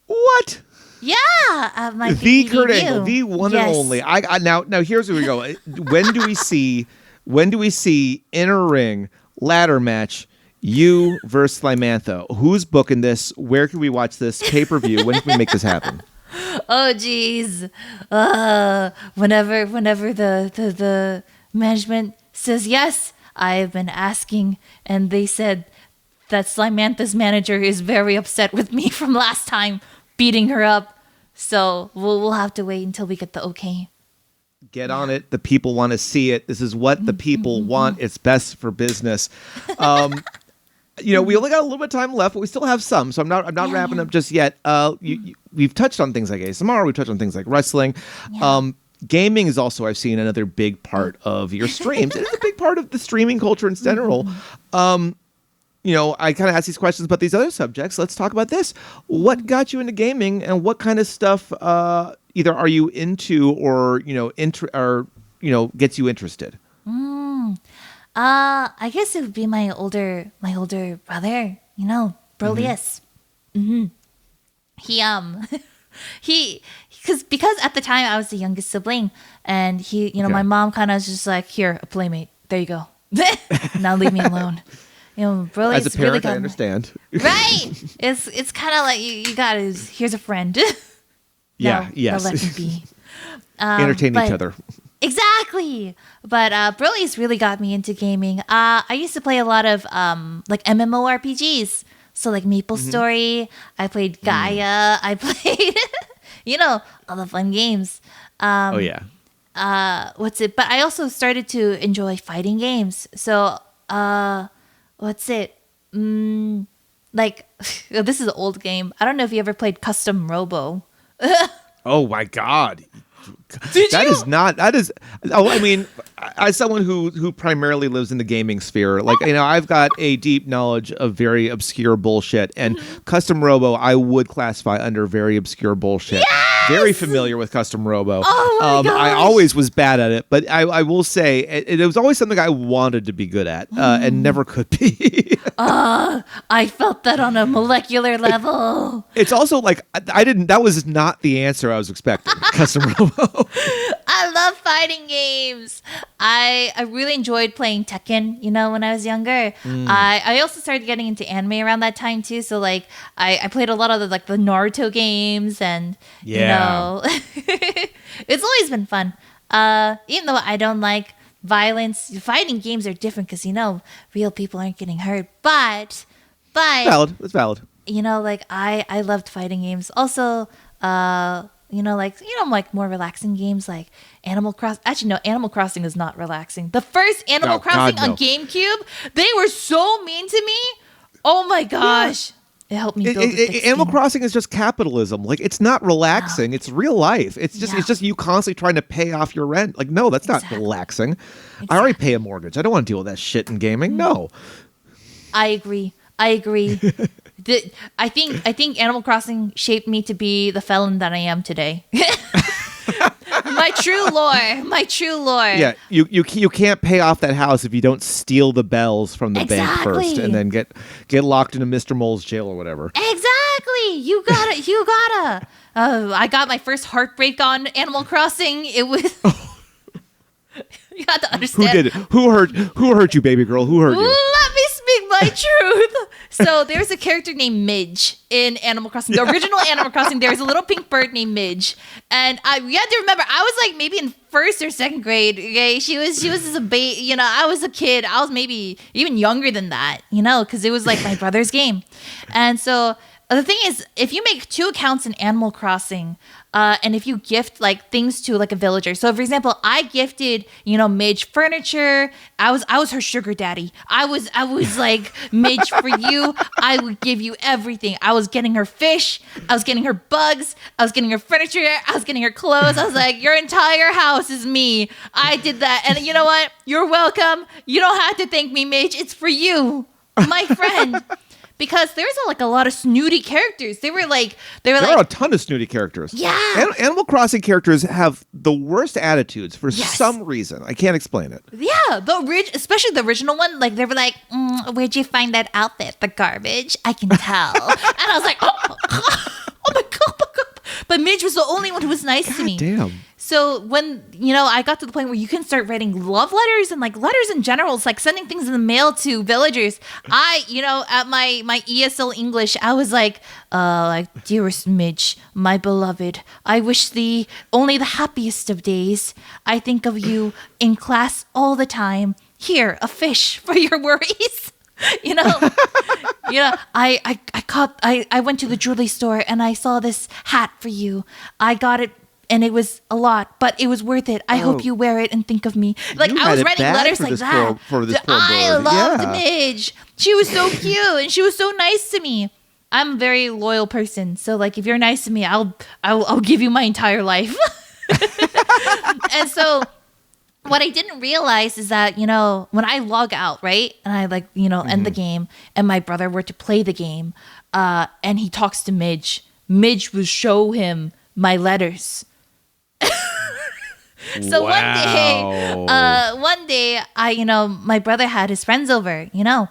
Speaker 1: What?
Speaker 2: Yeah, my
Speaker 1: The
Speaker 2: 3D
Speaker 1: Kurt
Speaker 2: debut.
Speaker 1: Angle, the one and only. I now here's where we go. When do we see in a ring ladder match you versus Slimantha? Who's booking this? Where can we watch this pay-per-view? When can we make this happen?
Speaker 2: Oh geez. Whenever the management says yes, I have been asking, and they said that Slimantha's manager is very upset with me from last time beating her up. So we'll have to wait until we get the okay.
Speaker 1: Get on it. The people want to see it. This is what the people want. It's best for business. We only got a little bit of time left, but we still have some. So I'm not wrapping up just yet. We've touched on things like ASMR. We've touched on things like wrestling.
Speaker 2: Yeah.
Speaker 1: Gaming is also, I've seen, another big part of your streams. It's a big part of the streaming culture in general. I kind of ask these questions about these other subjects. Let's talk about this. What got you into gaming, and what kind of stuff either are you into or gets you interested?
Speaker 2: I guess it would be my older brother. Brolius. Because at the time I was the youngest sibling, and my mom kind of was just like, here, a playmate. There you go. Now leave me alone. Broly
Speaker 1: As a parent,
Speaker 2: really
Speaker 1: I understand.
Speaker 2: Right? It's kind of like you got here's a friend.
Speaker 1: Yeah,
Speaker 2: No,
Speaker 1: yes.
Speaker 2: let me be.
Speaker 1: Entertain each other.
Speaker 2: Exactly. But Broly's really got me into gaming. I used to play a lot of like MMORPGs. So like Maple Story. I played Gaia. I played, all the fun games.
Speaker 1: Oh yeah.
Speaker 2: But I also started to enjoy fighting games. So this is an old game. I don't know if you ever played Custom Robo.
Speaker 1: Oh my God.
Speaker 2: Did
Speaker 1: That
Speaker 2: you?
Speaker 1: is not. That is. Oh, I mean, as someone who primarily lives in the gaming sphere, I've got a deep knowledge of very obscure bullshit, and Custom Robo I would classify under very obscure bullshit.
Speaker 2: Yes!
Speaker 1: Very familiar with Custom Robo.
Speaker 2: Oh my gosh.
Speaker 1: I always was bad at it, but I will say it was always something I wanted to be good at, and never could be.
Speaker 2: I felt that on a molecular level.
Speaker 1: It's also like I didn't. That was not the answer I was expecting. Custom Robo.
Speaker 2: I love fighting games. I really enjoyed playing Tekken, when I was younger. I also started getting into anime around that time too. So like I played a lot of the Naruto games, and it's always been fun. Even though I don't like violence, fighting games are different because real people aren't getting hurt. But
Speaker 1: Valid. It's valid.
Speaker 2: I loved fighting games. Also, more relaxing games like Animal Crossing. Actually, no, Animal Crossing is not relaxing. The first Animal Crossing on GameCube, they were so mean to me. Oh my gosh. It helped me build a thick
Speaker 1: Animal
Speaker 2: skin.
Speaker 1: Crossing is just capitalism. Like, it's not relaxing. It's real life. It's just you constantly trying to pay off your rent. Like, no, that's not relaxing. I already pay a mortgage. I don't want to deal with that shit in gaming. No.
Speaker 2: I agree. I think Animal Crossing shaped me to be the felon that I am today. My true lore.
Speaker 1: Yeah, you can't pay off that house if you don't steal the bells from the bank first, and then get locked into Mr. Mole's jail or whatever.
Speaker 2: Exactly. You gotta. I got my first heartbreak on Animal Crossing. It was. You got to understand.
Speaker 1: Who did it? Who hurt you, baby girl? Who hurt you?
Speaker 2: Let me speak my truth. So there's a character named Midge in Animal Crossing. The original Animal Crossing, there was a little pink bird named Midge. And you have to remember, I was like maybe in first or second grade. Okay, she was just a baby. You know, I was a kid. I was maybe even younger than that. You know, because it was like my brother's game. And so the thing is, if you make 2 accounts in Animal Crossing, and if you gift like things to like a villager, so for example, I gifted Midge furniture. I was her sugar daddy. I was like, Midge, for you, I would give you everything. I was getting her fish. I was getting her bugs. I was getting her furniture. I was getting her clothes. I was like, your entire house is me. I did that, and you know what? You're welcome. You don't have to thank me, Midge. It's for you, my friend. Because there's like a lot of snooty characters. There are a ton of snooty characters. Yeah.
Speaker 1: Animal Crossing characters have the worst attitudes for some reason. I can't explain it.
Speaker 2: Yeah, especially the original one. Like they were like, "Where'd you find that outfit? The garbage? I can tell." And I was like, "Oh my god!" But Midge was the only one who was nice to me.
Speaker 1: Damn.
Speaker 2: So when, I got to the point where you can start writing love letters and like letters in general, it's like sending things in the mail to villagers. At my ESL English, I was like, dearest Midge, my beloved, I wish thee only the happiest of days. I think of you in class all the time. Here, a fish for your worries. I went to the jewelry store and I saw this hat for you. I got it and it was a lot, but it was worth it. I hope you wear it and think of me. Like I was writing letters like that. I loved Midge. She was so cute and she was so nice to me. I'm a very loyal person, so like if you're nice to me, I'll give you my entire life. And so what I didn't realize is that, when I log out, right? And I end the game and my brother were to play the game and he talks to Midge, Midge will show him my letters. So one day, my brother had his friends over, and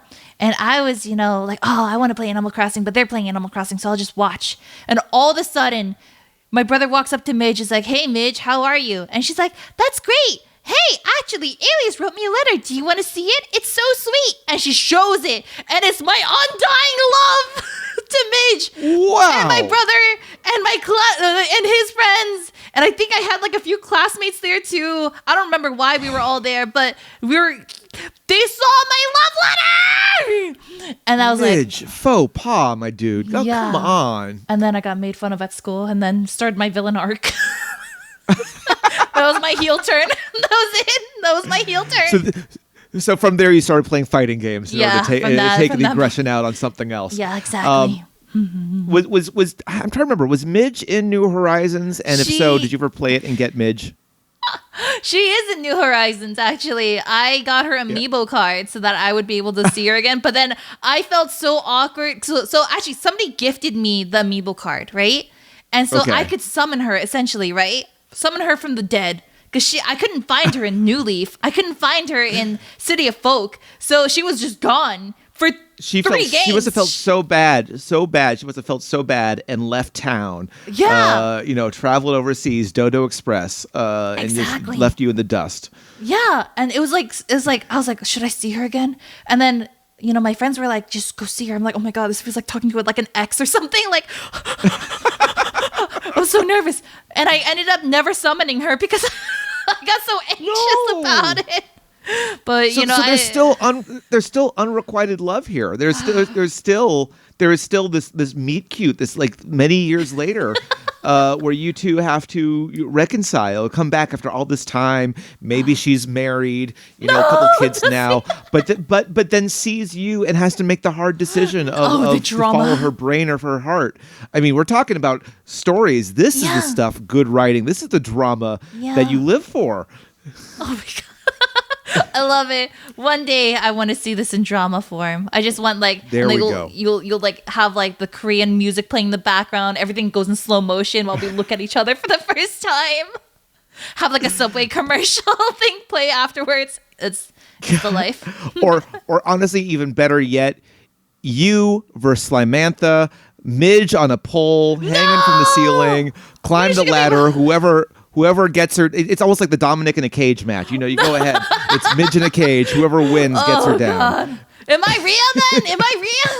Speaker 2: I was, like, oh, I want to play Animal Crossing, but they're playing Animal Crossing, so I'll just watch. And all of a sudden, my brother walks up to Midge, is like, hey, Midge, how are you? And she's like, that's great. Hey, actually, Alias wrote me a letter. Do you want to see it? It's so sweet. And she shows it, and it's my undying love to Midge.
Speaker 1: Wow.
Speaker 2: And my brother and my and his friends. And I think I had like a few classmates there too. I don't remember why we were all there, but they saw my love letter. And I was
Speaker 1: Midge, faux pas, my dude. Oh,
Speaker 2: yeah.
Speaker 1: Come on.
Speaker 2: And then I got made fun of at school and then started my villain arc. That was my heel turn. That was it. That was my heel turn.
Speaker 1: So from there, you started playing fighting games in order to take the aggression out on something else.
Speaker 2: Yeah, exactly.
Speaker 1: Was I'm trying to remember, was Midge in New Horizons? And if so, did you ever play it and get Midge?
Speaker 2: She is in New Horizons, actually. I got her amiibo card so that I would be able to see her again. But then I felt so awkward. So actually, somebody gifted me the amiibo card, right? And so I could summon her, essentially, right? Summon her from the dead. Because I couldn't find her in New Leaf. I couldn't find her in City of Folk. So she was just gone for 3 games.
Speaker 1: She must have felt so bad. She must have felt so bad and left town.
Speaker 2: Yeah.
Speaker 1: Traveled overseas, Dodo Express, and just left you in the dust.
Speaker 2: Yeah. And it was like, I was like, should I see her again? And then, my friends were like, just go see her. I'm like, oh my God, this feels like talking to like an ex or something. Like, I was so nervous. And I ended up never summoning her because I got so anxious about it. But
Speaker 1: so there's still unrequited love here. There is still this meet cute, this like many years later, where you two have to reconcile, come back after all this time. Maybe she's married, a couple kids now, but then sees you and has to make the hard decision of to follow her brain or her heart. I mean, we're talking about stories. This is the stuff, good writing. This is the drama that you live for.
Speaker 2: Oh my God. I love it. One day I want to see this in drama form. I just want you'll like have like the Korean music playing in the background. Everything goes in slow motion while we look at each other for the first time. Have like a Subway commercial thing play afterwards. It's the life.
Speaker 1: or honestly, even better yet, you versus Slimantha, Midge on a pole, hanging from the ceiling, climb the ladder, whoever gets her, it's almost like the Dominic in a cage match. You go ahead. It's Midge in a cage. Whoever wins gets her down. God.
Speaker 2: Am I Rhea then? Am I Rhea?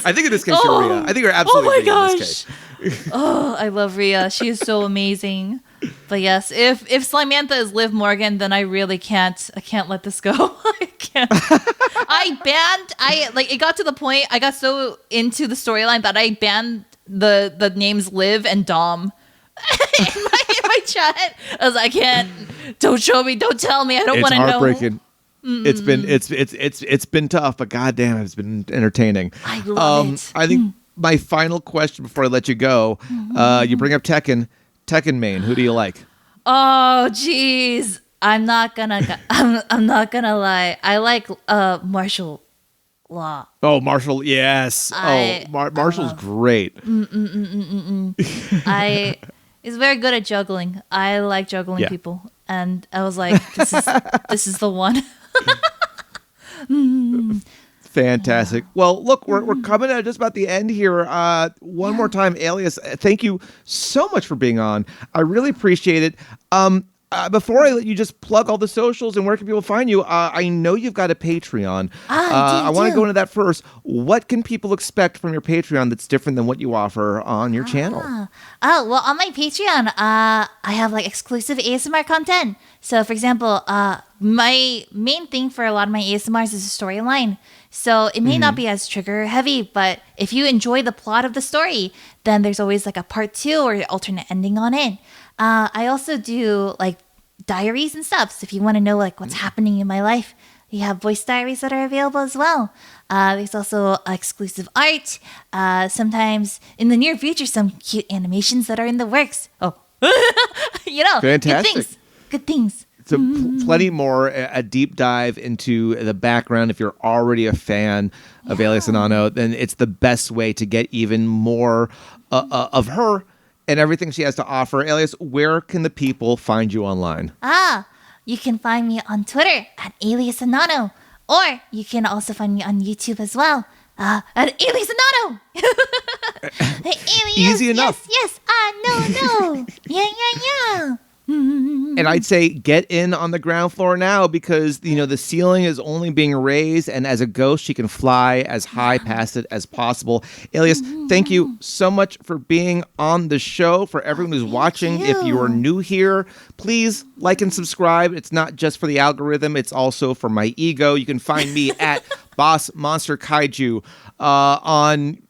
Speaker 1: I think in this case you're Rhea. I think you're absolutely Rhea in this case.
Speaker 2: Oh, I love Rhea. She is so amazing. But yes, if Slimantha is Liv Morgan, then I really can't. I can't let this go. I can't. It got to the point. I got so into the storyline that I banned the names Liv and Dom in my chat. I was like, I can't. Don't show me. Don't tell me. I don't want to know.
Speaker 1: It's heartbreaking. It's been tough, but goddamn, it's been entertaining.
Speaker 2: I love it.
Speaker 1: I think my final question before I let you go, you bring up Tekken main. Who do you like?
Speaker 2: Oh, jeez. I'm not gonna lie. I like Martial Law.
Speaker 1: Oh, Marshall, yes. Marshall's great.
Speaker 2: He's very good at juggling. I like juggling people, and I was like, this is the one.
Speaker 1: Fantastic. Well, look, we're coming at just about the end here. One more time, Alias, thank you so much for being on. I really appreciate it. Before I let you just plug all the socials and where can people find you, I know you've got a Patreon. I want to go into that first. What can people expect from your Patreon that's different than what you offer on your channel?
Speaker 2: Oh, well, on my Patreon, I have like exclusive ASMR content. So, for example, my main thing for a lot of my ASMRs is a storyline. So it may not be as trigger heavy, but if you enjoy the plot of the story, then there's always like a part 2 or alternate ending on it. I also do like diaries and stuff. So if you want to know like what's happening in my life, you have voice diaries that are available as well. There's also exclusive art. Sometimes in the near future, some cute animations that are in the works. Oh,
Speaker 1: Fantastic.
Speaker 2: Good things.
Speaker 1: So plenty more, a deep dive into the background. If you're already a fan of Alias Anono, then it's the best way to get even more of her and everything she has to offer. Alias, where can the people find you online?
Speaker 2: You can find me on Twitter at Alias Anono, or you can also find me on YouTube as well at Alias Anono. Alias,
Speaker 1: easy enough.
Speaker 2: Yes, no. Yeah.
Speaker 1: And I'd say get in on the ground floor now because, the ceiling is only being raised, and as a ghost, she can fly as high past it as possible. Alias, thank you so much for being on the show. For everyone who's watching, if you are new here, please like and subscribe. It's not just for the algorithm. It's also for my ego. You can find me at Boss Monster Kaiju on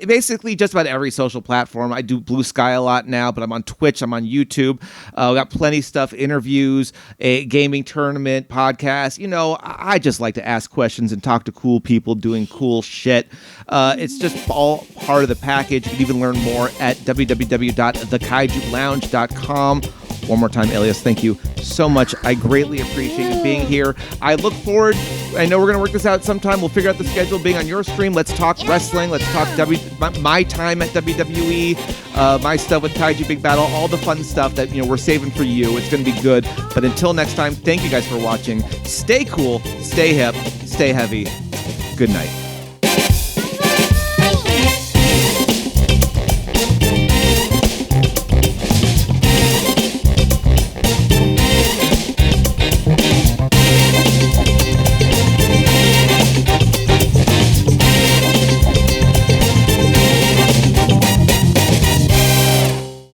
Speaker 1: basically just about every social platform. I do Blue Sky a lot now, but I'm on Twitch, I'm on YouTube. We got plenty of stuff, interviews, a gaming tournament, podcast. I just like to ask questions and talk to cool people doing cool shit. It's just all part of the package. You can even learn more at www.thekaijulounge.com. One more time, Alias, thank you so much. I greatly appreciate you being here. I look forward. I know we're going to work this out sometime. We'll figure out the schedule being on your stream. Let's talk wrestling. Let's talk my time at WWE, my stuff with Kaiju Big Battle, all the fun stuff that we're saving for you. It's going to be good. But until next time, thank you guys for watching. Stay cool, stay hip, stay heavy. Good night.